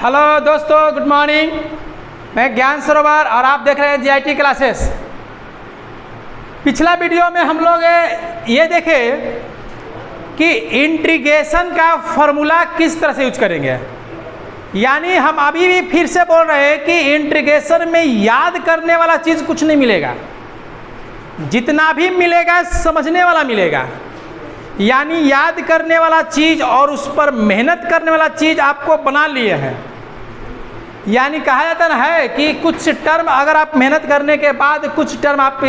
Hello दोस्तों, good morning. मैं ज्ञान सरोवर और आप देख रहे हैं जीआईटी क्लासेस। पिछला वीडियो में हम लोग ये देखे कि इंटीग्रेशन का फॉर्मूला किस तरह से यूज करेंगे। यानी हम अभी भी फिर से बोल रहे हैं कि इंटीग्रेशन में याद करने वाला चीज़ कुछ नहीं मिलेगा, जितना भी मिलेगा समझने वाला मिलेगा। यानी याद करने वाला चीज़ और उस पर मेहनत करने वाला चीज़ आपको बना लिए हैं। यानी कहा जाता ना है कि कुछ टर्म अगर आप मेहनत करने के बाद कुछ टर्म आप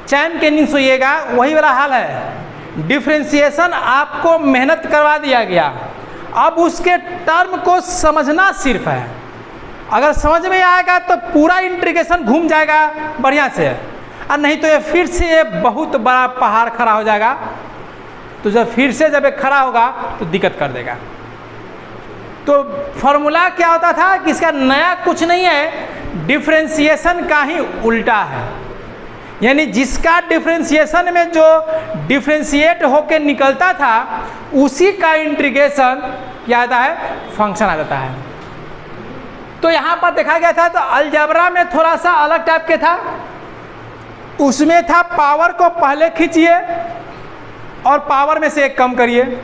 चैन के नींद सोइएगा, वही वाला हाल है। डिफ्रेंसिएशन आपको मेहनत करवा दिया गया, अब उसके टर्म को समझना सिर्फ है। अगर समझ में आएगा तो पूरा इंटीग्रेशन घूम जाएगा बढ़िया से, और नहीं तो ये फिर से ये बहुत बड़ा पहाड़ खड़ा हो जाएगा। तो जब फिर से जब ये खड़ा होगा तो दिक्कत कर देगा। तो फॉर्मूला क्या होता था कि इसका नया कुछ नहीं है, डिफ्रेंसिएशन का ही उल्टा है। यानी जिसका डिफ्रेंसिएशन में जो डिफ्रेंशिएट होके निकलता था उसी का इंटीग्रेशन क्या आता है, फंक्शन आ जाता है। तो यहाँ पर देखा गया था, तो अलजेब्रा में थोड़ा सा अलग टाइप के था। उसमें था पावर को पहले खींचिए और पावर में से एक कम करिए।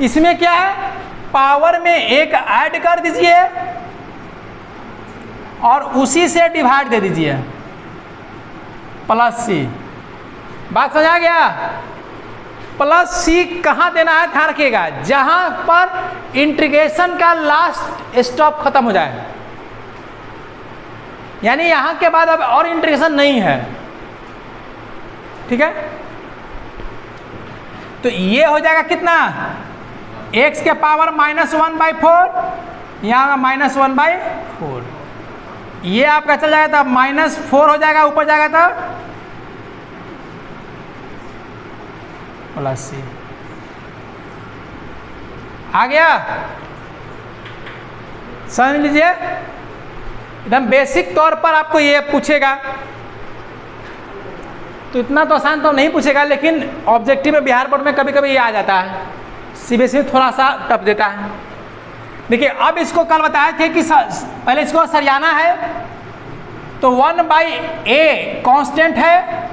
इसमें क्या है, पावर में एक ऐड कर दीजिए और उसी से डिवाइड दे दीजिए, प्लस सी। बात समझ आ गया? प्लस सी कहाँ देना है ध्यान रखिएगा, जहां पर इंटीग्रेशन का लास्ट स्टॉप खत्म हो जाए। यानी यहां के बाद अब और इंटीग्रेशन नहीं है, ठीक है। तो ये हो जाएगा कितना, x के पावर -1/4, यहाँ -1/4। ये आपका चल जाएगा तब -4 हो जाएगा, ऊपर जाएगा तब प्लस सी। आ गया? समझ लीजिए, एकदम बेसिक तौर पर आपको ये पूछेगा। तो इतना तो आसान तो नहीं पूछेगा, लेकिन ऑब्जेक्टिव में बिहार बोर्ड में कभी कभी ये आ जाता है, सीबीएसई में थोड़ा सा टफ देता है। देखिए, अब इसको कल बताए थे कि पहले इसको सरियाना है। तो 1/a कांस्टेंट है,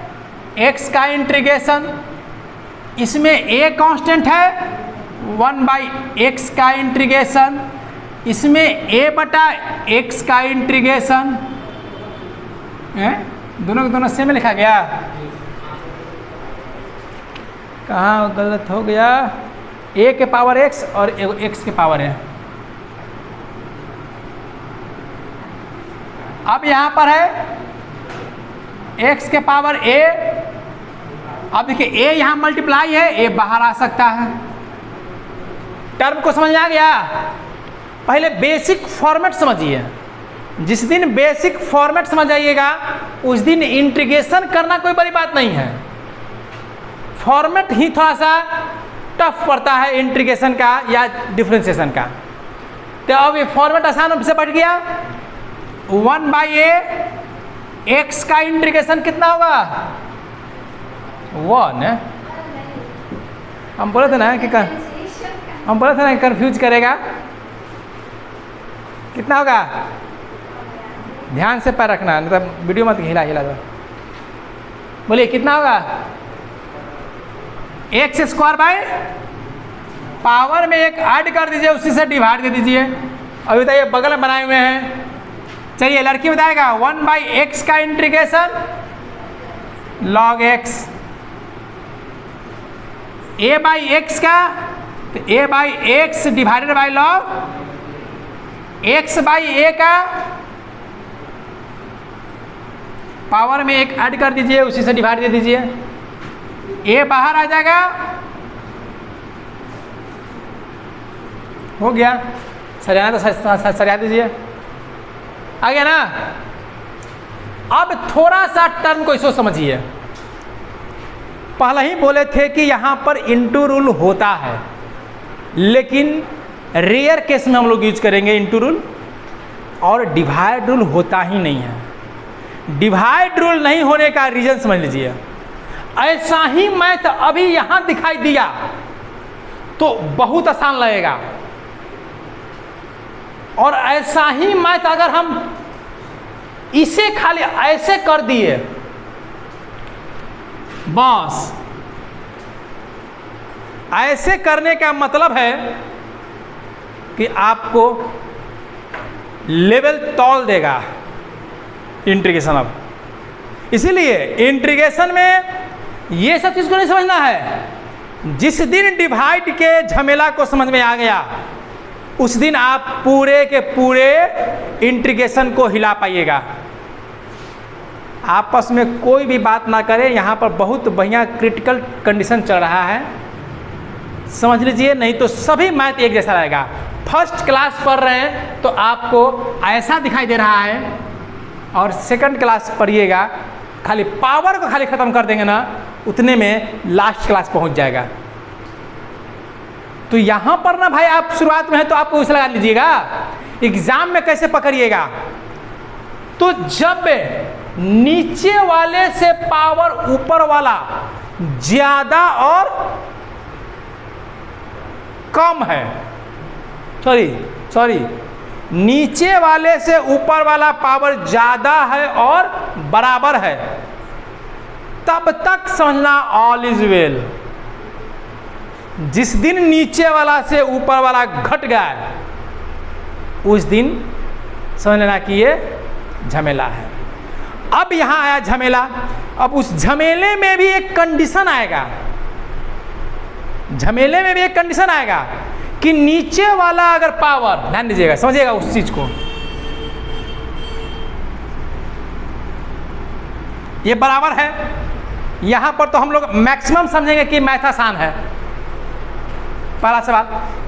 x का इंटीग्रेशन। इसमें a कांस्टेंट है, 1/x का इंटीग्रेशन। इसमें a/x का इंटीग्रेशन। दोनों के दोनों सेम लिखा गया, कहाँ गलत हो गया। a के पावर x और x के पावर है। अब यहाँ पर है x के पावर a। अब देखिए a यहाँ मल्टीप्लाई है, a बाहर आ सकता है। टर्म को समझ आ गया? पहले बेसिक फॉर्मेट समझिए। जिस दिन बेसिक फॉर्मेट समझ आइएगा उस दिन इंटीग्रेशन करना कोई बड़ी बात नहीं है। फॉर्मेट ही थोड़ा सा टफ पड़ता है इंटीग्रेशन का या डिफरेंशिएशन का। तो अब ये फॉर्मेट आसान से बढ़ गया। 1/a, x का इंटीग्रेशन कितना होगा, 1 है। हम बोले थे ना कि कंफ्यूज करेगा। कितना होगा, ध्यान से पैर रखना, नहीं तो वीडियो मत हिला दो। बोलिए कितना होगा, x² पावर में एक ऐड कर दीजिए, उसी से डिवाइड दे दीजिए। अभी बताइए, बगल में बनाए हुए हैं। चलिए लड़की बताएगा 1/x का इंटीग्रेशन log x। a/x का, तो a/x divided by log x/a का पावर में एक ऐड कर दीजिए, उसी से डिवाइड दे दीजिए। a बाहर आ जाएगा, हो गया। सरियाना तो सरिया दीजिए, आ गया ना। अब थोड़ा सा टर्म को इसको समझिए। पहले ही बोले थे कि यहाँ पर इंटू रूल होता है, लेकिन रेयर केस में हम लोग यूज करेंगे इंटू रूल, और डिवाइड रूल होता ही नहीं है। डिवाइड रूल नहीं होने का रीजन समझ लीजिए। ऐसा ही मैथ अभी यहां दिखाई दिया तो बहुत आसान लगेगा, और ऐसा ही मैथ अगर हम इसे खाली ऐसे कर दिए बस, ऐसे करने का मतलब है कि आपको लेवल तौल देगा इंटीग्रेशन। अब इसीलिए इंटीग्रेशन में ये सब चीज़ को नहीं समझना है। जिस दिन डिवाइड के झमेला को समझ में आ गया उस दिन आप पूरे के पूरे इंटीग्रेशन को हिला पाइएगा। आपस में कोई भी बात ना करें, यहाँ पर बहुत बढ़िया क्रिटिकल कंडीशन चल रहा है, समझ लीजिए, नहीं तो सभी मैथ एक जैसा रहेगा। फर्स्ट क्लास पढ़ रहे हैं तो आपको ऐसा दिखाई दे रहा है, और सेकंड क्लास पढ़िएगा खाली पावर को खाली ख़त्म कर देंगे ना, उतने में लास्ट क्लास पहुंच जाएगा। तो यहाँ पर ना भाई आप शुरुआत में है तो आपको उसे लगा लीजिएगा, एग्जाम में कैसे पकड़िएगा। तो जब नीचे वाले से पावर ऊपर वाला ज़्यादा और कम है, सॉरी नीचे वाले से ऊपर वाला पावर ज़्यादा है और बराबर है, तब तक समझना ऑल इज वेल। जिस दिन नीचे वाला से ऊपर वाला घट गया उस दिन समझ लेना कि ये झमेला है। अब यहाँ आया झमेला। अब उस झमेले में भी एक कंडीशन आएगा, झमेले में भी एक कंडीशन आएगा कि नीचे वाला अगर पावर, ध्यान दीजिएगा, समझिएगा उस चीज को, ये बराबर है। यहां पर तो हम लोग मैक्सिमम समझेंगे कि मैथ आसान है। पहला सवाल,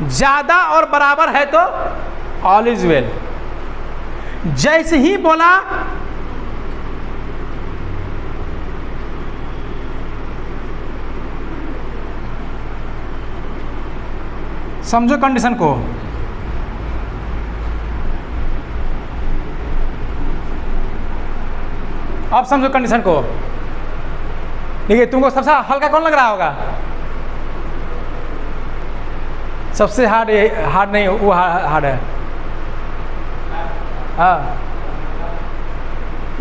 ज्यादा और बराबर है तो ऑल इज वेल। जैसे ही बोला समझो कंडीशन को, अब समझो कंडीशन को। देखिए तुमको सबसे हल्का कौन लग रहा होगा? सबसे हार्ड नहीं, वो हार्ड है। हाँ,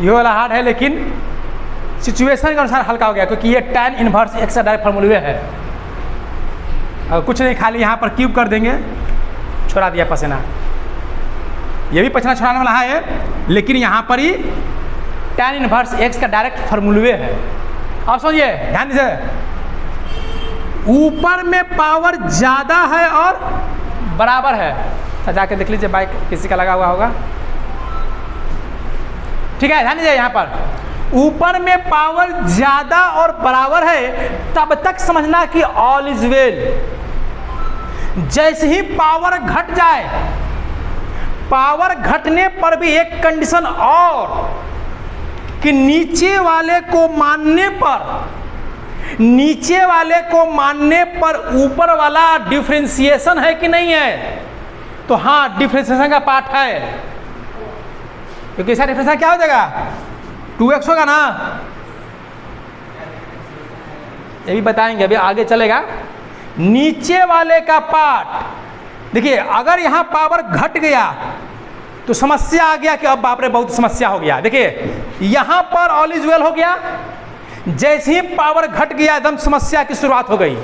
ये वाला हार्ड है, लेकिन सिचुएशन के अनुसार हल्का हो गया, क्योंकि ये tan इनवर्स x का डायरेक्ट फॉर्मूले है। कुछ नहीं, खाली यहाँ पर क्यूब कर देंगे, छोड़ा दिया पसीना। ये भी पसीना छुड़ाने वाला है, लेकिन यहाँ पर ही tan इनवर्स x का डायरेक्ट फॉर्मूले है। अब समझिए, ध्यान दीजिए, ऊपर में पावर ज़्यादा है और बराबर है। सजा के देख लीजिए, बाइक किसी का लगा हुआ होगा, ठीक है। ध्यान दीजिए, यहाँ पर ऊपर में पावर ज़्यादा और बराबर है, तब तक समझना कि ऑल इज वेल। जैसे ही पावर घट जाए, पावर घटने पर भी एक कंडीशन और, कि नीचे वाले को मानने पर ऊपर वाला डिफरेंशिएशन है कि नहीं है। तो हाँ, डिफरेंशिएशन का पार्ट है, क्योंकि इसका डिफरेंशिएशन क्या हो जाएगा, 2x होगा ना। ये भी बताएंगे, अभी आगे चलेगा। नीचे वाले का पार्ट, देखिए अगर यहाँ पावर घट गया तो समस्या आ गया कि अब बाप रे बहुत समस्या हो गया। देखिए यहाँ पर ऑल इज वेल हो गया, जैसे ही पावर घट गया एकदम समस्या की शुरुआत हो गई।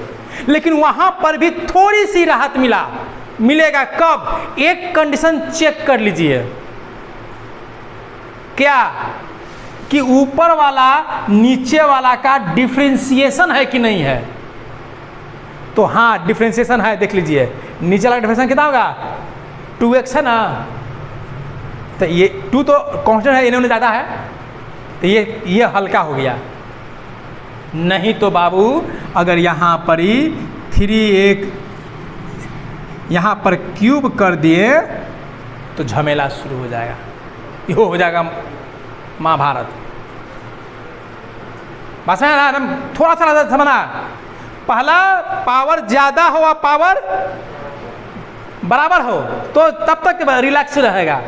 लेकिन वहाँ पर भी थोड़ी सी राहत मिलेगा कब? एक कंडीशन चेक कर लीजिए, क्या कि ऊपर वाला नीचे वाला का डिफरेंशिएशन है कि नहीं है। तो हाँ, डिफरेंशिएशन है, देख लीजिए नीचे वाला डिफरेंशिएशन कितना होगा, 2x है ना। तो ये 2 तो कांस्टेंट है, इन्होंने ज़्यादा है, तो ये हल्का हो गया। नहीं तो बाबू अगर यहाँ पर ही 3 यहाँ पर क्यूब कर दिए तो झमेला शुरू हो जाएगा, ये हो जाएगा महाभारत। बस है ना, एकदम थोड़ा सा समझना। पहला पावर ज़्यादा हो और पावर बराबर हो तो तब तक रिलैक्स रहेगा।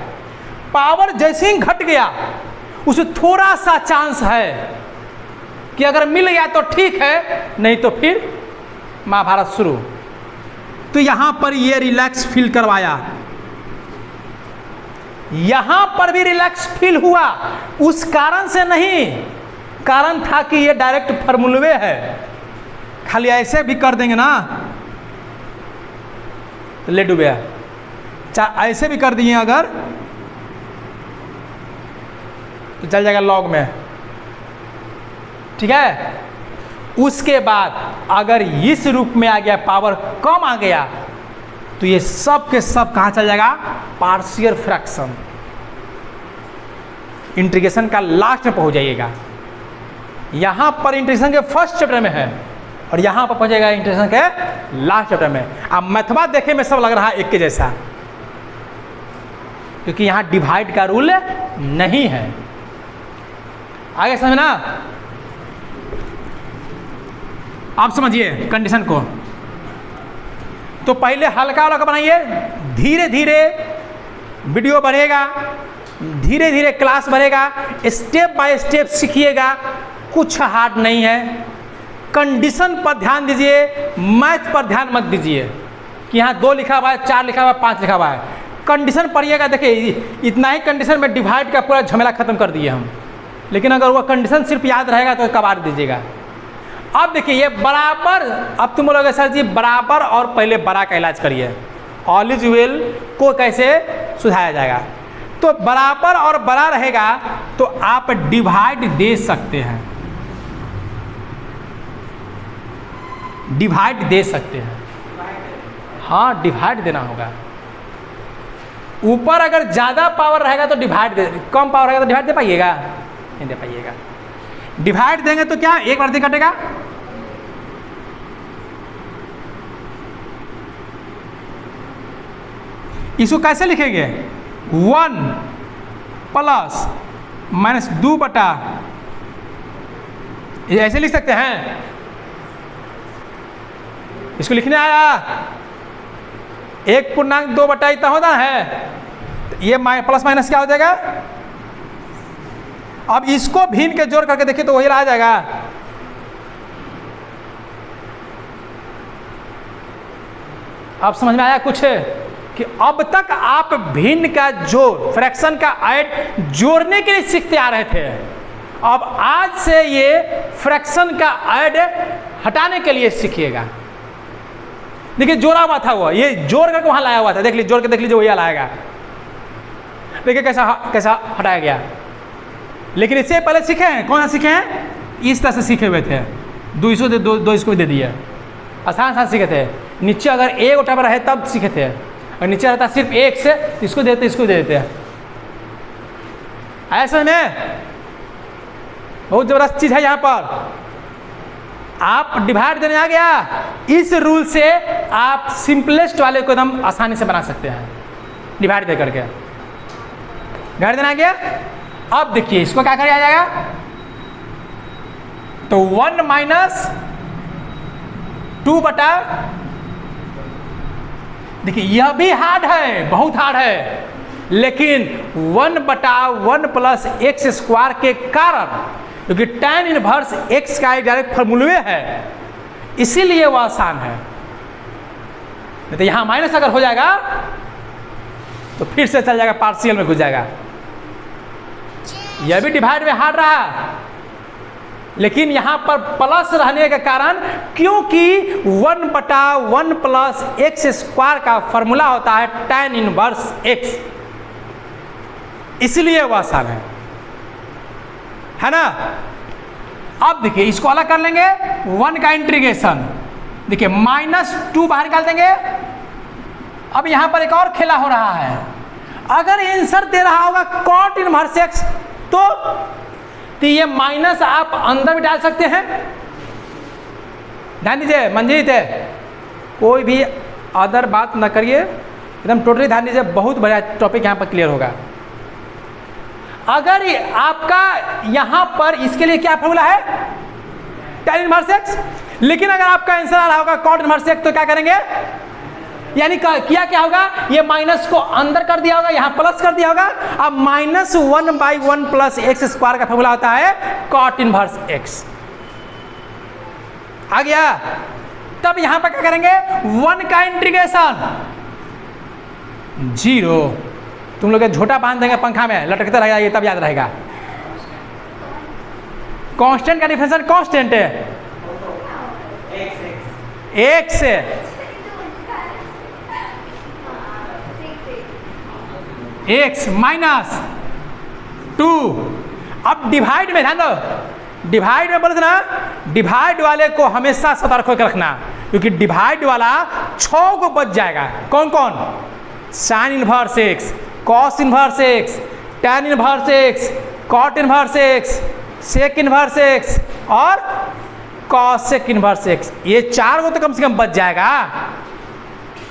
पावर जैसे ही घट गया उसमें थोड़ा सा चांस है कि अगर मिल गया तो ठीक है, नहीं तो फिर महाभारत शुरू। तो यहाँ पर ये रिलैक्स फील करवाया, यहां पर भी रिलैक्स फील हुआ, उस कारण से नहीं, कारण था कि ये डायरेक्ट फॉर्मूले है। खाली ऐसे भी कर देंगे ना तो ले डूबे, ऐसे भी कर दिए अगर तो चल जाएगा लॉग में, ठीक है। उसके बाद अगर इस रूप में आ गया, पावर कम आ गया, तो ये सब के सब कहाँ चल जाएगा, पार्शियल फ्रैक्शन, इंटीग्रेशन का लास्ट में पहुंच जाइएगा। यहां पर इंटीग्रेशन के फर्स्ट चैप्टर में है और यहां पर पहुंचेगा इंटीग्रेशन के लास्ट चैप्टर में। अब मैथवा देखे में सब लग रहा है एक के जैसा, क्योंकि यहां डिवाइड का रूल नहीं है। आगे समझना, आप समझिए कंडीशन को। तो पहले हल्का हल्का बनाइए, धीरे धीरे वीडियो बढ़ेगा, धीरे धीरे क्लास बढ़ेगा, स्टेप बाय स्टेप सीखिएगा, कुछ हार्ड नहीं है। कंडीशन पर ध्यान दीजिए, मैथ पर ध्यान मत दीजिए कि यहाँ 2 लिखा हुआ है, 4 लिखा हुआ है, 5 लिखा हुआ है। कंडीशन पढ़िएगा। देखिए इतना ही कंडीशन में डिवाइड का पूरा झमेला खत्म कर दिए हम, लेकिन अगर वह कंडीशन सिर्फ याद रहेगा तो कबाड़ दीजिएगा। अब देखिए ये बराबर, अब तुम बोलोगे सर जी बराबर और पहले बड़ा का इलाज करिए, ऑल इज वेल को कैसे सुधारा जाएगा। तो बराबर और बड़ा रहेगा तो आप डिवाइड दे सकते हैं, डिवाइड दे सकते हैं, हाँ डिवाइड देना होगा। ऊपर अगर ज़्यादा पावर रहेगा तो डिवाइड दे, कम पावर रहेगा तो डिवाइड दे पाइएगा, नहीं दे पाइएगा। डिवाइड देंगे तो क्या एक बार से कटेगा, इसको कैसे लिखेंगे, 1 प्लस माइनस 2 बटा, ऐसे लिख सकते हैं। इसको लिखने आया 1.2 बटा इतना होता है, तो ये प्लस माइनस क्या हो जाएगा। अब इसको भिन्न के जोड़ करके देखिए तो वही आ जाएगा। अब समझ में आया कुछ कि अब तक आप भिन्न का जोड़, फ्रैक्शन का ऐड जोड़ने के लिए सीखते आ रहे थे, अब आज से ये फ्रैक्शन का ऐड हटाने के लिए सीखिएगा। देखिए जोड़ा हुआ था वो, ये जोड़ करके वहां लाया हुआ था, देख लीजिए जोड़ के देख लीजिए वही लाएगा। देखिए कैसा कैसा हटाया गया। लेकिन इससे पहले सीखे हैं, कौन सा सीखे हैं, इस तरह से सीखे हुए थे, 2 दे दो इसको भी दे दिए, आसान आसान सीखे थे। नीचे अगर एक उठा रहे तब सीखे थे, और नीचे रहता सिर्फ 1 से, इसको देते इसको दे देते। ऐसा में बहुत जबरदस्त चीज है। यहाँ पर आप डिवाइड देने आ गया, इस रूल से आप सिंपलेस्ट वाले को एकदम आसानी से बना सकते हैं, डिवाइड दे करके। डिवाइड देना आ गया। अब देखिए इसको क्या कर जाएगा, तो 1 माइनस 2 बटा, देखिए यह भी हार्ड है, बहुत हार्ड है, लेकिन 1 बटा 1 प्लस एक्स स्क्वायर के कारण, क्योंकि tan इनवर्स x का एक डायरेक्ट फॉर्मूले है, इसीलिए वह आसान है। नहीं तो यहां माइनस अगर हो जाएगा तो फिर से चल जाएगा, पार्शियल में घुस जाएगा। यह भी डिवाइड में हार्ड रहा, लेकिन यहां पर प्लस रहने के कारण, क्योंकि 1 बटा 1 प्लस एक्स स्क्वायर का फॉर्मूला होता है tan इनवर्स x, इसलिए वह आसान है ना। अब देखिए इसको अलग कर लेंगे, 1 का इंटीग्रेशन, देखिए -2 बाहर निकाल देंगे। अब यहां पर एक और खेला हो रहा है, अगर आंसर दे रहा होगा cot इनवर्स x तो ये माइनस आप अंदर भी डाल सकते हैं। ध्यान दीजिए मंजीत है, कोई भी अदर बात न करिए, एकदम टोटली ध्यान दीजिए, बहुत बड़ा टॉपिक यहाँ पर क्लियर होगा। अगर आपका यहाँ पर इसके लिए क्या फॉर्मूला है, tan इनवर्स x, लेकिन अगर आपका आंसर आ रहा होगा cot इनवर्स x तो क्या करेंगे, यानी किया क्या होगा, ये माइनस को अंदर कर दिया होगा, यहाँ प्लस कर दिया होगा। अब -1/1 प्लस एक्स स्क्वायर का फॉर्मूला होता है cot इनवर्स x, आ गया। तब यहां पर क्या करेंगे, 1 का इंटीग्रेशन 0, तुम लोग झोटा बांध देंगे पंखा में, लटकते रहेगा ये, तब याद रहेगा। कांस्टेंट का डिफरेंशियल कांस्टेंट है x से x माइनस 2। अब डिवाइड में ध्यान दो, डिवाइड में बोले थे ना, डिवाइड वाले को हमेशा सतर्क होकर रखना, क्योंकि डिवाइड वाला 6 को बच जाएगा। कौन कौन? Sine inverse x, cos inverse x, tan inverse x, cot inverse x, sec inverse x और कॉसेक इनवर्स x। ये 4 को तो कम से कम बच जाएगा,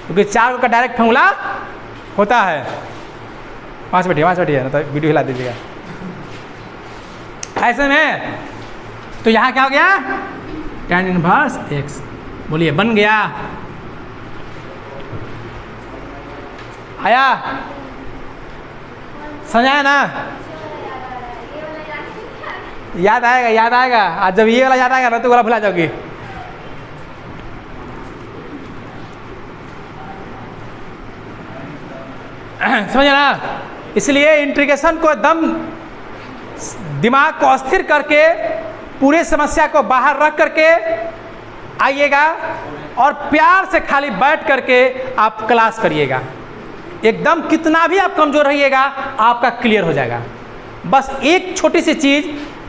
क्योंकि 4 का डायरेक्ट फॉर्मूला होता है। 5 बैठिए ना, तो वीडियो हिला दीजिएगा। ऐसे में तो यहाँ क्या हो गया? Tan inverse x। बोलिए बन गया? आया? समझ आया ना? याद आएगा, याद आएगा। आज जब ये वाला याद आएगा ना तो वाला भुला जाओगी। समझ ना? इसलिए इंटीग्रेशन को एकदम दिमाग को अस्थिर करके पूरे समस्या को बाहर रख करके आइएगा और प्यार से खाली बैठ करके आप क्लास करिएगा। एकदम कितना भी आप कमजोर रहिएगा आपका क्लियर हो जाएगा। बस एक छोटी सी चीज़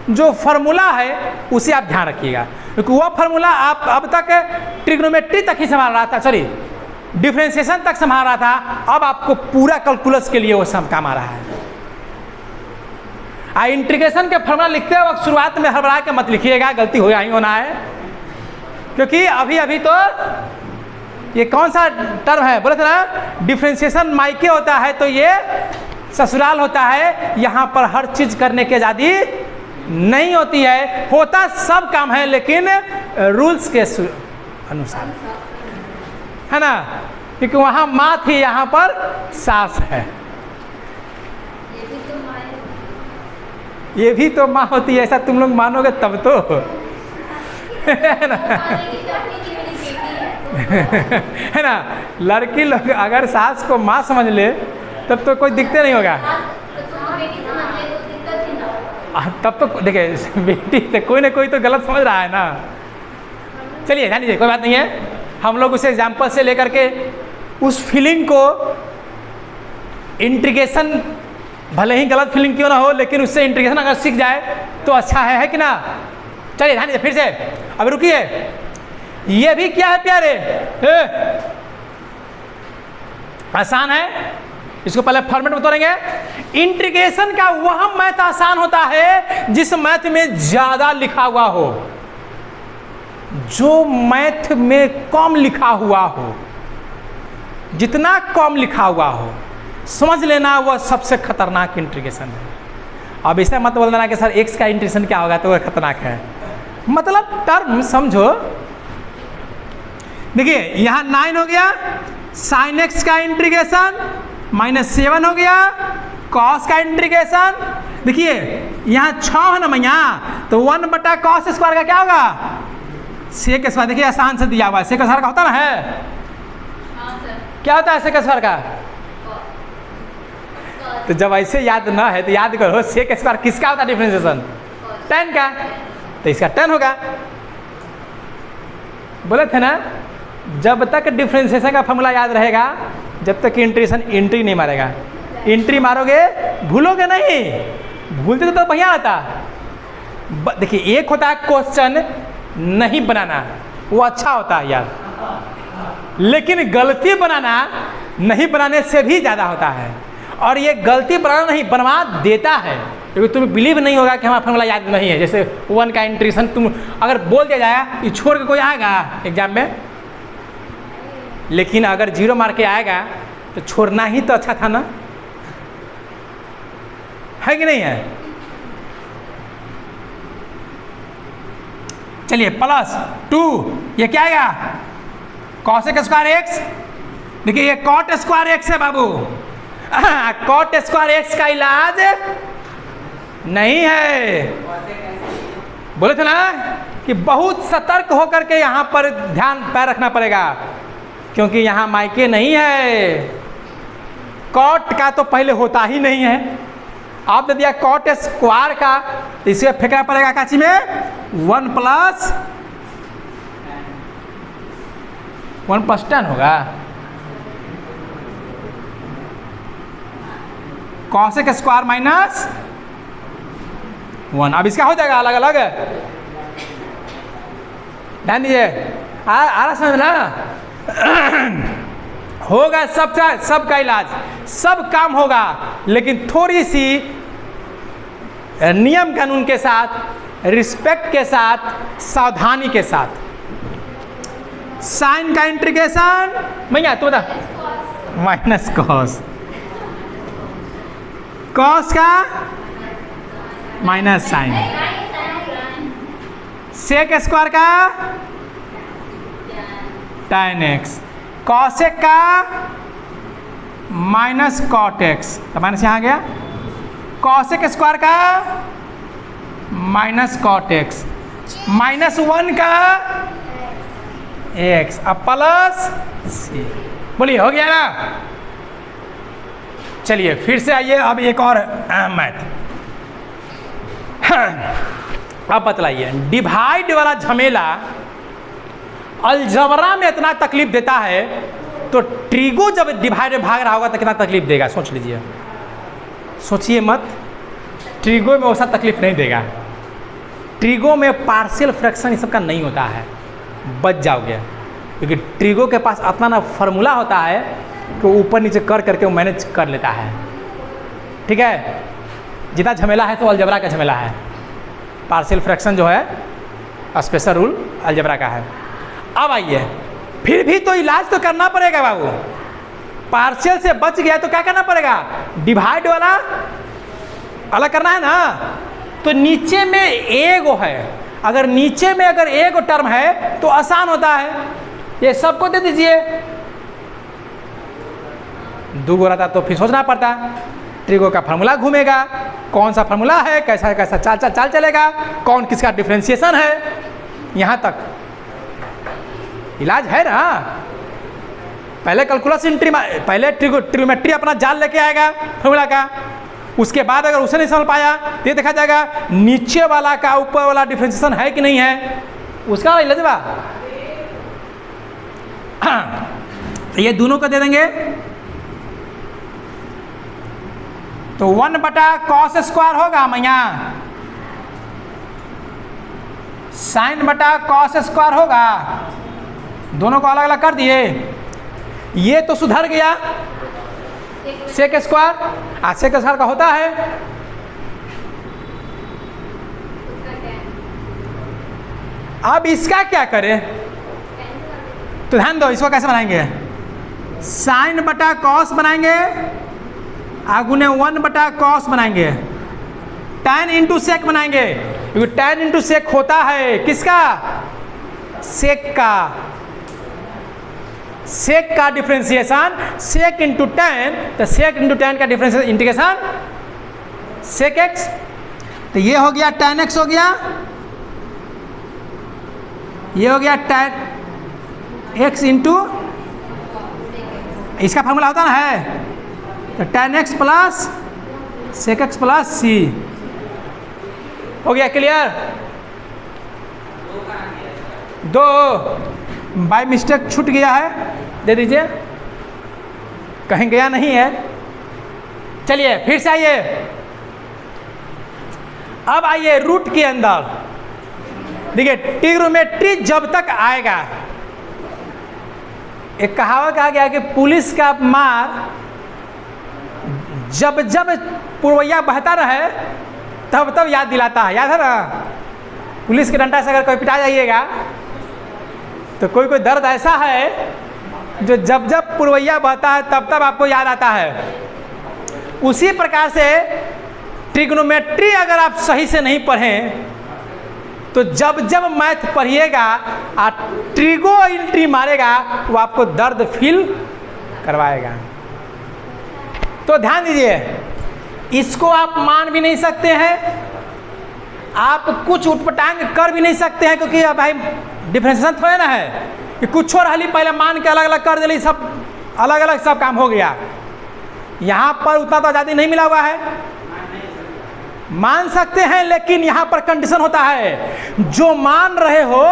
जो फार्मूला है उसे आप ध्यान रखिएगा, क्योंकि वो फार्मूला आप अब तक ट्रिग्नोमेट्री तक ही संभाल रहा था, सॉरी डिफरेंशिएशन तक संभाल रहा था, अब आपको पूरा कैलकुलस के लिए वो सब काम आ रहा है। इंटीग्रेशन के फार्मूला लिखते वक्त शुरुआत में हड़बड़ा के मत लिखिएगा, गलती हो ही होना है, क्योंकि अभी अभी तो ये कौन सा टर्म है बोले थे ना, डिफरेंशिएशन मायके होता है तो ये ससुराल होता है। यहाँ पर हर चीज करने की आज़ादी नहीं होती है, होता सब काम है लेकिन रूल्स के अनुसार, है ना, क्योंकि वहाँ माँ थी, यहाँ पर सास है। ये भी तो माँ होती है, ऐसा तुम लोग मानोगे तब तो है ना है ना। लड़की लोग अगर सास को माँ समझ ले तब तो कोई दिक्कत नहीं होगा। तब तो देखिए बेटी तो कोई ना कोई तो गलत समझ रहा है ना। चलिए ध्यान दीजिए, कोई बात नहीं है, हम लोग उसे एग्जाम्पल से लेकर के उस फीलिंग को, इंटीग्रेशन भले ही गलत फीलिंग क्यों ना हो लेकिन उससे इंटीग्रेशन अगर सीख जाए तो अच्छा है कि ना। चलिए ध्यान दीजिए फिर से, अब रुकिए, ये भी क्या है प्यारे, आसान है, इसको पहले फॉर्मेट में तोड़ेंगे। इंटीग्रेशन का वह मैथ आसान होता है जिस मैथ में ज्यादा लिखा हुआ हो, जो मैथ में कम लिखा हुआ हो, जितना कम लिखा हुआ हो समझ लेना वह सबसे खतरनाक इंटीग्रेशन है। अब ऐसा मत बोल देना कि सर एक्स का इंटीग्रेशन क्या होगा तो वह खतरनाक है, मतलब टर्म समझो। देखिए यहाँ 9 हो गया, साइन एक्स का इंटीग्रेशन -7 हो गया, कॉस का इंटीग्रेशन, देखिए यहाँ 6 है ना मैया, तो 1/cos स्क्वायर का क्या होगा, सेक स्क्वायर। देखिए आसान से दिया हुआ है, सेक स्क्वायर का होता ना है, क्या होता है सेक स्क्वायर का। तो जब ऐसे याद ना है तो याद करो सेक स्क्वायर किसका होता है डिफरेंशिएशन, tan का, तो इसका tan होगा। बोले थे ना जब तक डिफरेंशिएशन का फॉर्मूला याद रहेगा जब तक इंटीग्रेशन एंट्री नहीं मारेगा। एंट्री मारोगे भूलोगे नहीं, भूलते तो बढ़िया आता। देखिए एक होता है क्वेश्चन नहीं बनाना, वो अच्छा होता है यार, लेकिन गलती बनाना नहीं बनाने से भी ज़्यादा होता है। और ये गलती बनाना नहीं बनवा देता है, क्योंकि तुम्हें बिलीव नहीं होगा कि हमारा फॉर्मूला याद नहीं है। जैसे 1 का इंटीग्रेशन तुम अगर बोल दिया जाएगा ये छोड़ के कोई आएगा एग्जाम में, लेकिन अगर 0 मार के आएगा तो छोड़ना ही तो अच्छा था ना, है कि नहीं है। चलिए +2 ये क्या आएगा, कॉसेक स्क्वायर एक्स। देखिए ये कॉट स्क्वायर एक्स है बाबू, कॉट स्क्वायर एक्स का इलाज नहीं है। बोले थे ना कि बहुत सतर्क होकर के यहाँ पर ध्यान पैर रखना पड़ेगा, क्योंकि यहाँ मायके नहीं है। कॉट का तो पहले होता ही नहीं है, आप दे दिया कॉट स्क्वायर का, तो इसे फेंकना पड़ेगा काची में 1 प्लस tan होगा, कॉसेक स्क्वायर माइनस 1। अब इसका हो जाएगा अलग अलग, ध्यान दीजिए, आ रहा समझ ना। होगा सबका इलाज, सब काम होगा, लेकिन थोड़ी सी नियम कानून के साथ, रिस्पेक्ट के साथ, सावधानी के साथ। साइन का इंटीग्रेशन भैया तू बता, माइनस कॉस, कॉस का माइनस साइन, सेक स्क्वायर का tan x, कॉसेक का माइनस कॉट एक्स, तो माइनस यहाँ गया, कॉसेक स्क्वायर का माइनस कॉट एक्स, -1 का x, अब प्लस c। बोलिए हो गया ना। चलिए फिर से आइए, अब एक और मैथ। अब बतलाइए, डिवाइड वाला झमेला अलजबरा में इतना तकलीफ देता है, तो ट्रिगो जब डिवाइड में भाग रहा होगा तो कितना तकलीफ देगा, सोच लीजिए, सोचिए मत। ट्रिगो में वैसा तकलीफ नहीं देगा, ट्रिगो में पार्शियल फ्रैक्शन ये सब का नहीं होता है, बच जाओगे, क्योंकि ट्रिगो के पास अपना ना फार्मूला होता है कि ऊपर नीचे कर करके वो मैनेज कर लेता है। ठीक है, जितना झमेला है तो अलजबरा का झमेला है, पार्शियल फ्रैक्शन जो है स्पेशल रूल अलजबरा का है। अब आइए, फिर भी तो इलाज तो करना पड़ेगा बाबू, पार्शियल से बच गया तो क्या करना पड़ेगा, डिवाइड वाला अलग करना है ना। तो नीचे में एगो है, अगर नीचे में अगर एगो टर्म है तो आसान होता है, ये सबको दे दीजिए, दो गो रहता तो फिर सोचना पड़ता, ट्रिगो का फार्मूला घूमेगा, कौन सा फार्मूला है, कैसा कैसा चाल चलेगा, कौन किसका डिफरेंशिएशन है, यहाँ तक इलाज है ना। पहले कैलकुलस पहले ट्रिगोमेट्री अपना जाल लेके आएगा फार्मूला का, उसके बाद अगर उसे नहीं समझ पाया तो ये देखा जाएगा नीचे वाला का ऊपर वाला डिफरेंशिएशन है कि नहीं है, उसका इलाज बा। ये दोनों को दे देंगे, तो 1/cos स्क्वायर होगा मैया, sin बटा cos स्क्वायर होगा, दोनों को अलग अलग कर दिए, ये तो सुधर गया सेक स्क्वायर, सेक स्क्वायर का होता है, अब इसका क्या करें, तो ध्यान दो, इसको कैसे बनाएंगे, sin बटा cos बनाएंगे, आगुने 1/cos बनाएंगे, tan इंटू सेक बनाएंगे, क्योंकि tan इंटू सेक होता है किसका, सेक का, सेक का डिफरेंशिएशन सेक इंटू tan, तो सेक इंटू tan का डिफरेंशिएशन इंटीग्रेशन सेक x, तो ये हो गया tan x हो गया, ये हो गया tan x इंटू, इसका फार्मूला होता ना है, तो tan x plus sec x plus c, हो गया क्लियर। दो बाय मिस्टेक छूट गया है, दे दीजिए, कहीं गया नहीं है। चलिए फिर से आइए, अब आइए रूट के अंदर, देखिए ट्रिग्नोमेट्री जब तक आएगा, एक कहावत आ गया कि पुलिस का मार जब जब पुरवैया बहता रहे तब तब याद दिलाता है, याद है ना, पुलिस के डंडा से अगर कोई पिटा जाइएगा तो कोई कोई दर्द ऐसा है जो जब जब पुरवैया बहता है तब तब आपको याद आता है। उसी प्रकार से ट्रिग्नोमेट्री अगर आप सही से नहीं पढ़ें तो जब जब मैथ पढ़िएगा और ट्रिगो एंट्री मारेगा वो आपको दर्द फील करवाएगा। तो ध्यान दीजिए, इसको आप मान भी नहीं सकते हैं, आप कुछ उटपटांग कर भी नहीं सकते हैं, क्योंकि अब भाई डिफरेंशिएशन थोड़ा ना है कि कुछ और हाली पहले मान के अलग अलग कर दिली, सब अलग अलग सब काम हो गया। यहाँ पर उतना तो आज़ादी नहीं मिला हुआ है, मान सकते हैं, लेकिन यहाँ पर कंडीशन होता है, जो मान रहे हो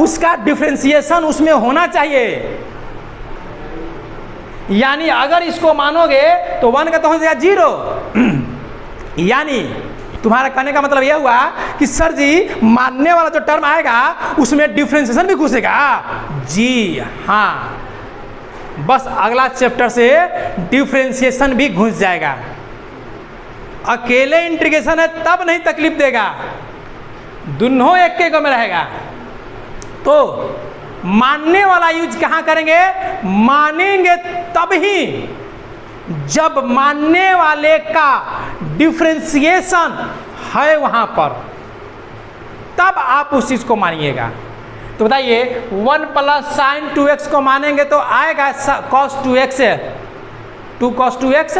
उसका डिफरेंशिएशन उसमें होना चाहिए। यानी अगर इसको मानोगे तो 1 का तो हो जाएगा 0। यानी तुम्हारा कहने का मतलब यह हुआ कि सर जी मानने वाला जो टर्म आएगा उसमें डिफरेंशिएशन भी घुसेगा। जी हाँ, बस अगला चैप्टर से डिफरेंशिएशन भी घुस जाएगा। अकेले इंटीग्रेशन है तब नहीं तकलीफ देगा, दोनों एक के में रहेगा। तो मानने वाला यूज कहाँ करेंगे? मानेंगे तब ही जब मानने वाले का डिफरेंशिएशन है वहां पर, तब आप उस चीज को मानिएगा। तो बताइए 1 + sin 2x को मानेंगे तो आएगा cos 2x, 2 cos 2x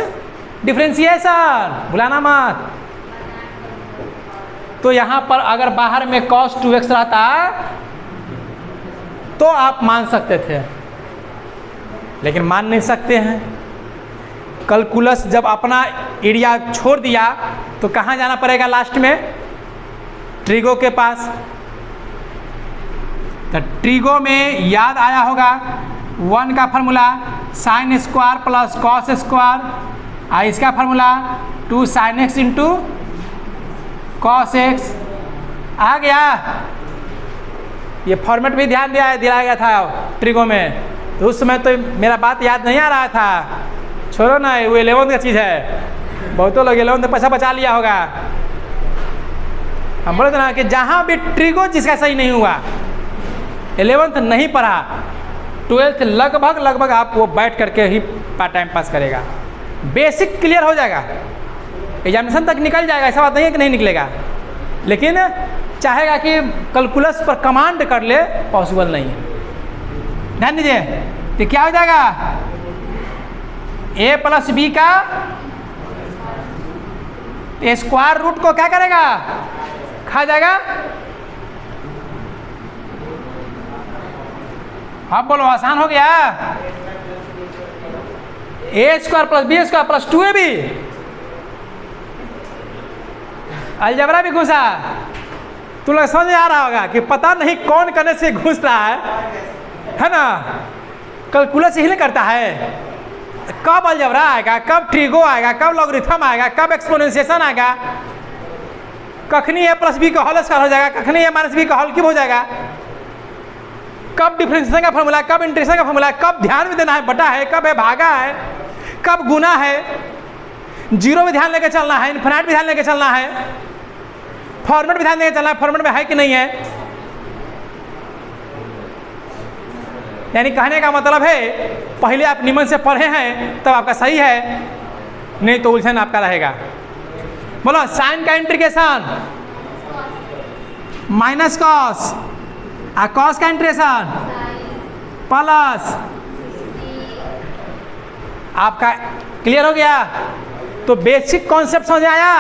differentiation, भुलाना मत। तो यहां पर अगर बाहर में cos 2x रहता तो आप मान सकते थे, लेकिन मान नहीं सकते हैं। कैलकुलस जब अपना एरिया छोड़ दिया तो कहाँ जाना पड़ेगा लास्ट में? ट्रिगो के पास। तो ट्रिगो में याद आया होगा 1 का formula sin square plus cos square, इसका formula 2 sin x into cos x। आ गया? ये फॉर्मेट भी ध्यान दिलाया गया था ट्रिगो में, तो उस समय तो मेरा बात याद नहीं आ रहा था। छोड़ो ना, वो 11th का चीज़ है, बहुतों लोग 11th पैसा बचा लिया होगा। हम बोले थे ना कि जहाँ भी ट्रिगो जिसका सही नहीं हुआ, 11th नहीं पढ़ा, 12th लगभग आप वो बैठ करके ही टाइम पास करेगा। बेसिक क्लियर हो जाएगा, एग्जामिनेशन तक निकल जाएगा, ऐसा बात नहीं है कि नहीं निकलेगा, लेकिन चाहेगा कि कैलकुलस पर कमांड कर ले, पॉसिबल नहीं है। ध्यान दीजिए, तो क्या हो जाएगा? a + b का स्क्वायर रूट को क्या करेगा? खा जाएगा। अब बोलो, आसान हो गया। a² + b² + 2ab, अलजेब्रा भी घुसा। तुम लोग समझ आ रहा होगा कि पता नहीं कौन करने से घुस रहा है ना? कैलकुलस यही करता है। कब अलजेब्रा आएगा, कब ट्रिगो आएगा, कब लॉगरिथम आएगा, कब एक्सपोनेंशिएशन आएगा, कखनी a + b का होल स्क्वायर हो जाएगा, कखनी a - b का होल क्यूब हो जाएगा, कब डिफरेंशिएशन का फॉर्मूला, कब इंटीग्रेशन का फॉर्मूला, कब ध्यान में देना है बटा है, कब है भागा है, कब गुना है, जीरो में ध्यान लेके चलना है, इनफिनाइट भी ध्यान लेके चलना है, फॉर्मेट भी ध्यान लेके चलना है, फॉर्मेट में है कि नहीं है। यानी कहने का मतलब है पहले आप निमन से पढ़े हैं तब आपका सही है, नहीं तो उलझन आपका रहेगा। बोलो, साइन का इंटीग्रेशन माइनस कॉस, कॉस का इंटीग्रेशन प्लस। आपका क्लियर हो गया? तो बेसिक कॉन्सेप्ट समझ आया?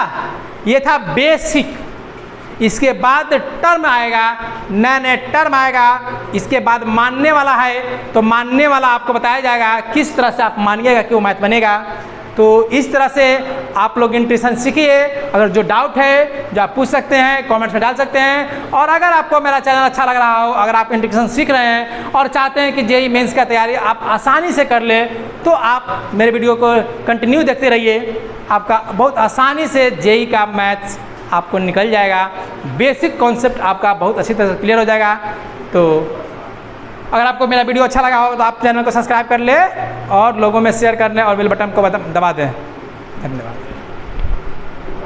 ये था बेसिक। इसके बाद टर्म आएगा, नए टर्म आएगा, इसके बाद मानने वाला है, तो मानने वाला आपको बताया जाएगा किस तरह से आप मानिएगा कि वो मैथ बनेगा। तो इस तरह से आप लोग इंटीग्रेशन सीखिए। अगर जो डाउट है जो आप पूछ सकते हैं, कमेंट्स में डाल सकते हैं। और अगर आपको मेरा चैनल अच्छा लग रहा हो, अगर आप इंटीग्रेशन सीख रहे हैं और चाहते हैं कि जेईई मेंस का तैयारी आप आसानी से कर ले, तो आप मेरे वीडियो को कंटिन्यू देखते रहिए। आपका बहुत आसानी से जेईई का मैथ्स आपको निकल जाएगा, बेसिक कॉन्सेप्ट आपका बहुत अच्छी तरह से क्लियर हो जाएगा। तो अगर आपको मेरा वीडियो अच्छा लगा हो तो आप चैनल को सब्सक्राइब कर ले और लोगों में शेयर कर लें और बेल बटन को दबा दें। धन्यवाद।